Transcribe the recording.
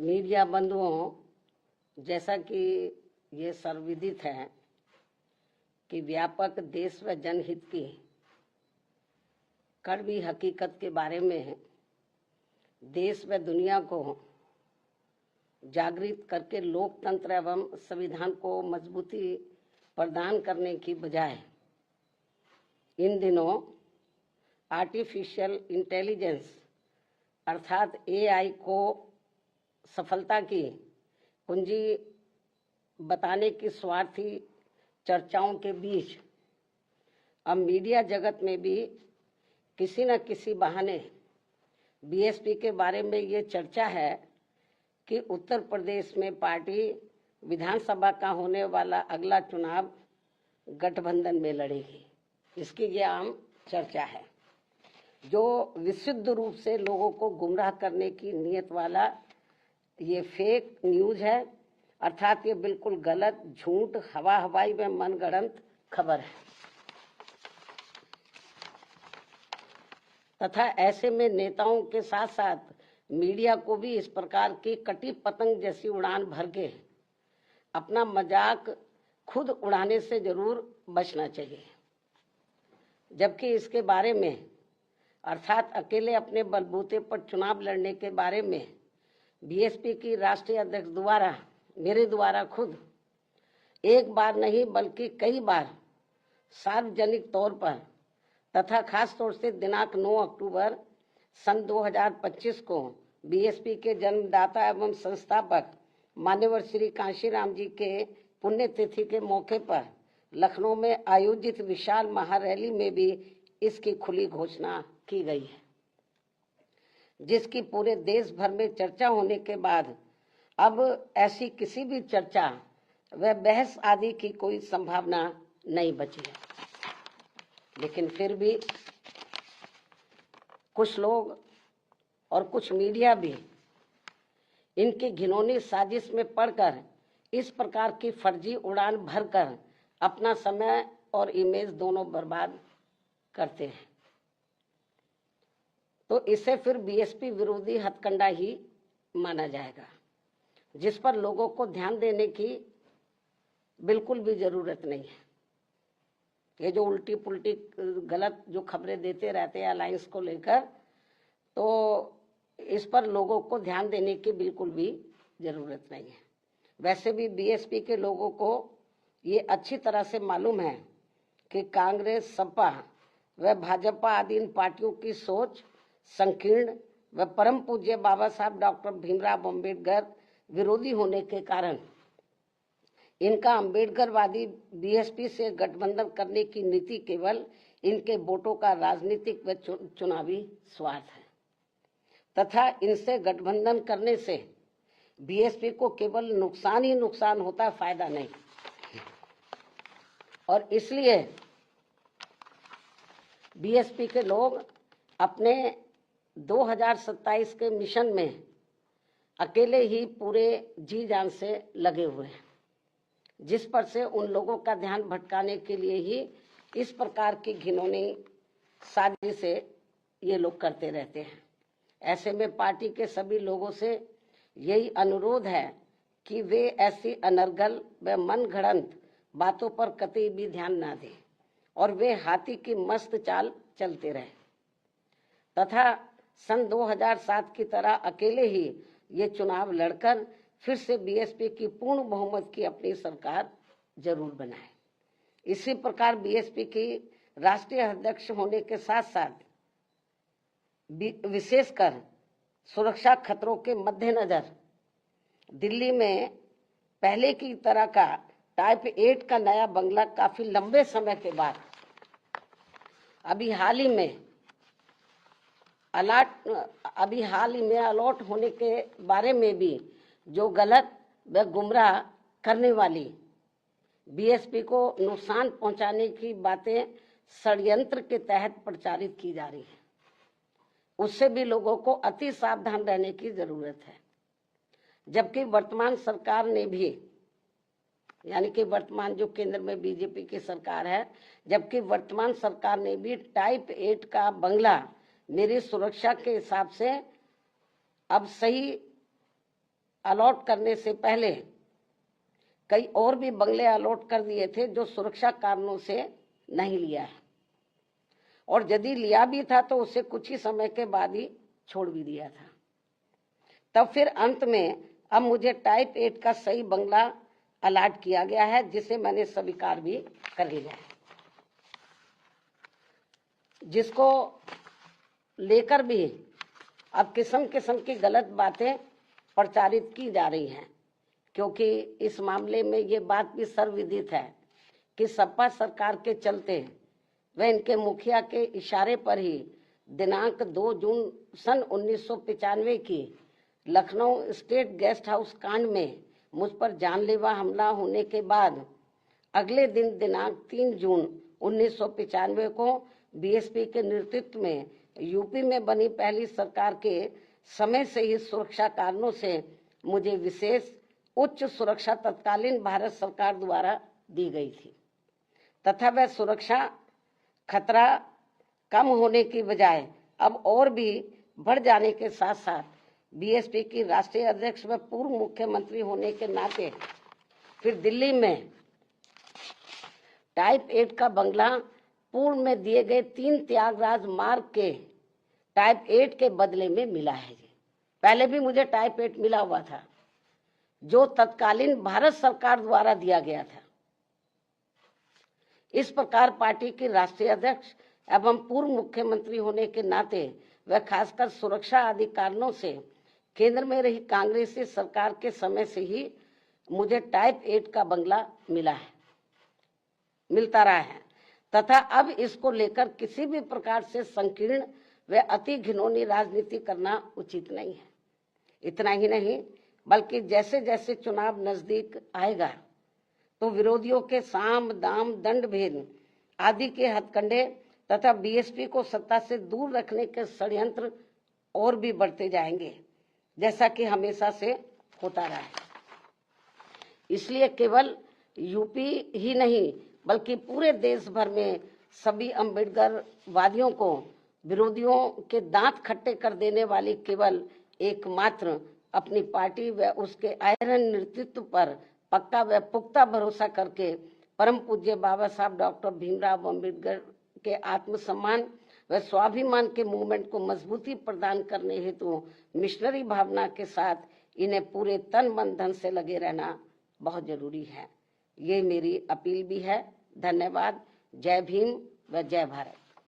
Media बंधुओं, जैसा कि ये सर्वविदित है कि व्यापक देश व जनहित की कड़वी हकीकत के बारे में देश व दुनिया को जागृत करके लोकतंत्र एवं संविधान को मजबूती प्रदान करने की बजाय इन दिनों आर्टिफिशियल इंटेलिजेंस अर्थात एआई को सफलता की कुंजी बताने की स्वार्थी चर्चाओं के बीच अब मीडिया जगत में भी किसी न किसी बहाने बीएसपी के बारे में ये चर्चा है कि उत्तर प्रदेश में पार्टी विधानसभा का होने वाला अगला चुनाव गठबंधन में लड़ेगी। इसकी ये आम चर्चा है, जो विशुद्ध रूप से लोगों को गुमराह करने की नीयत वाला ये फेक न्यूज है, अर्थात ये बिल्कुल गलत, झूठ, हवाई में मनगढ़ंत खबर है। तथा ऐसे में नेताओं के साथ साथ मीडिया को भी इस प्रकार की कटी पतंग जैसी उड़ान भर के अपना मजाक खुद उड़ाने से जरूर बचना चाहिए। जबकि इसके बारे में अर्थात अकेले अपने बलबूते पर चुनाव लड़ने के बारे में बीएसपी की राष्ट्रीय अध्यक्ष द्वारा मेरे द्वारा खुद एक बार नहीं बल्कि कई बार सार्वजनिक तौर पर तथा खास तौर से दिनांक 9 अक्टूबर सन 2025 को बीएसपी के जन्मदाता एवं संस्थापक मान्यवर श्री कांशीराम जी के पुण्यतिथि के मौके पर लखनऊ में आयोजित विशाल महारैली में भी इसकी खुली घोषणा की गई है, जिसकी पूरे देश भर में चर्चा होने के बाद अब ऐसी किसी भी चर्चा व बहस आदि की कोई संभावना नहीं बची है। लेकिन फिर भी कुछ लोग और कुछ मीडिया भी इनकी घिनौनी साजिश में पड़कर इस प्रकार की फर्जी उड़ान भरकर अपना समय और इमेज दोनों बर्बाद करते हैं, तो इसे फिर बीएसपी विरोधी हथकंडा ही माना जाएगा, जिस पर लोगों को ध्यान देने की बिल्कुल भी जरूरत नहीं है। ये जो उल्टी पुल्टी गलत जो खबरें देते रहते हैं अलायंस को लेकर, तो इस पर लोगों को ध्यान देने की बिल्कुल भी जरूरत नहीं है। वैसे भी बीएसपी के लोगों को ये अच्छी तरह से मालूम है कि कांग्रेस, सपा व भाजपा आदि इन पार्टियों की सोच संकीर्ण व परम पूज्य बाबा साहब डॉक्टर भीमराव अम्बेडकर विरोधी होने के कारण इनका अम्बेडकरवादी बीएसपी से गठबंधन करने की नीति केवल इनके वोटों का राजनीतिक व चुनावी स्वार्थ है, तथा इनसे गठबंधन करने से बीएसपी को केवल नुकसान ही नुकसान होता है, फायदा नहीं। और इसलिए बीएसपी के लोग अपने 2027 के मिशन में अकेले ही पूरे जी जान से लगे हुए हैं, जिस पर से उन लोगों का ध्यान भटकाने के लिए ही इस प्रकार की घिनौनी साजिशें ये लोग करते रहते हैं। ऐसे में पार्टी के सभी लोगों से यही अनुरोध है कि वे ऐसी अनर्गल व मनगढ़ंत बातों पर कतई भी ध्यान ना दें और वे हाथी की मस्त चाल चलते रहे, तथा सन 2007 की तरह अकेले ही ये चुनाव लड़कर फिर से बीएसपी की पूर्ण बहुमत की अपनी सरकार जरूर बनाए। इसी प्रकार बीएसपी की राष्ट्रीय अध्यक्ष होने के साथ साथ विशेषकर सुरक्षा खतरों के मद्देनजर दिल्ली में पहले की तरह का टाइप 8 का नया बंगला काफी लंबे समय के बाद अभी हाल ही में अलॉट होने के बारे में भी जो गलत व गुमराह करने वाली बीएसपी को नुकसान पहुंचाने की बातें षड्यंत्र के तहत प्रचारित की जा रही है, उससे भी लोगों को अति सावधान रहने की जरूरत है। जबकि वर्तमान सरकार ने भी, यानी कि वर्तमान जो केंद्र में बीजेपी की सरकार है, जबकि वर्तमान सरकार ने भी टाइप 8 का बंगला मेरी सुरक्षा के हिसाब से अब सही अलॉट करने से पहले कई और भी बंगले अलॉट कर दिए थे जो सुरक्षा कारणों से नहीं लिया है, और यदि लिया भी था तो उसे कुछ ही समय के बाद ही छोड़ भी दिया था। तब फिर अंत में अब मुझे टाइप 8 का सही बंगला अलॉट किया गया है, जिसे मैंने स्वीकार भी कर लिया है, जिसको लेकर भी अब किस्म किस्म की गलत बातें प्रचारित की जा रही हैं, क्योंकि इस मामले में ये बात भी सर्वविदित है कि सपा सरकार के चलते व इनके मुखिया के इशारे पर ही दिनांक 2 जून सन 1995 की लखनऊ स्टेट गेस्ट हाउस कांड में मुझ पर जानलेवा हमला होने के बाद अगले दिन दिनांक 3 जून 1995 को बीएसपी के नेतृत्व में यूपी में बनी पहली सरकार के समय से ही सुरक्षा कारणों से मुझे विशेष उच्च सुरक्षा तत्कालीन भारत सरकार द्वारा दी गई थी, तथा वह सुरक्षा खतरा कम होने की बजाय अब और भी बढ़ जाने के साथ साथ बीएसपी की राष्ट्रीय अध्यक्ष व पूर्व मुख्यमंत्री होने के नाते फिर दिल्ली में टाइप 8 का बंगला पूर्व में दिए गए 3 त्यागराज मार्ग के टाइप 8 के बदले में मिला है। पहले भी मुझे टाइप 8 मिला हुआ था जो तत्कालीन भारत सरकार द्वारा दिया गया था। इस प्रकार पार्टी की राष्ट्रीय अध्यक्ष एवं पूर्व मुख्यमंत्री होने के नाते व खासकर सुरक्षा आदि कारणों से केंद्र में रही कांग्रेसी सरकार के समय से ही मुझे टाइप 8 का बंगला मिलता रहा है, तथा अब इसको लेकर किसी भी प्रकार से संकीर्ण व अति घिनौनी राजनीति करना उचित नहीं है। इतना ही नहीं, बल्कि जैसे जैसे चुनाव नजदीक आएगा तो विरोधियों के साम दाम दंड भेद आदि के हथकंडे तथा बीएसपी को सत्ता से दूर रखने के षड्यंत्र और भी बढ़ते जाएंगे, जैसा कि हमेशा से होता रहा है। इसलिए केवल यूपी ही नहीं बल्कि पूरे देश भर में सभी अम्बेडकरवादियों को विरोधियों के दांत खट्टे कर देने वाली केवल एकमात्र अपनी पार्टी व उसके आयरन नेतृत्व पर पक्का व पुख्ता भरोसा करके परम पूज्य बाबा साहब डॉक्टर भीमराव अम्बेडकर के आत्मसम्मान व स्वाभिमान के मूवमेंट को मजबूती प्रदान करने हेतु मिशनरी भावना के साथ इन्हें पूरे तन मन धन से लगे रहना बहुत जरूरी है। ये मेरी अपील भी है। धन्यवाद। जय भीम व जय भारत।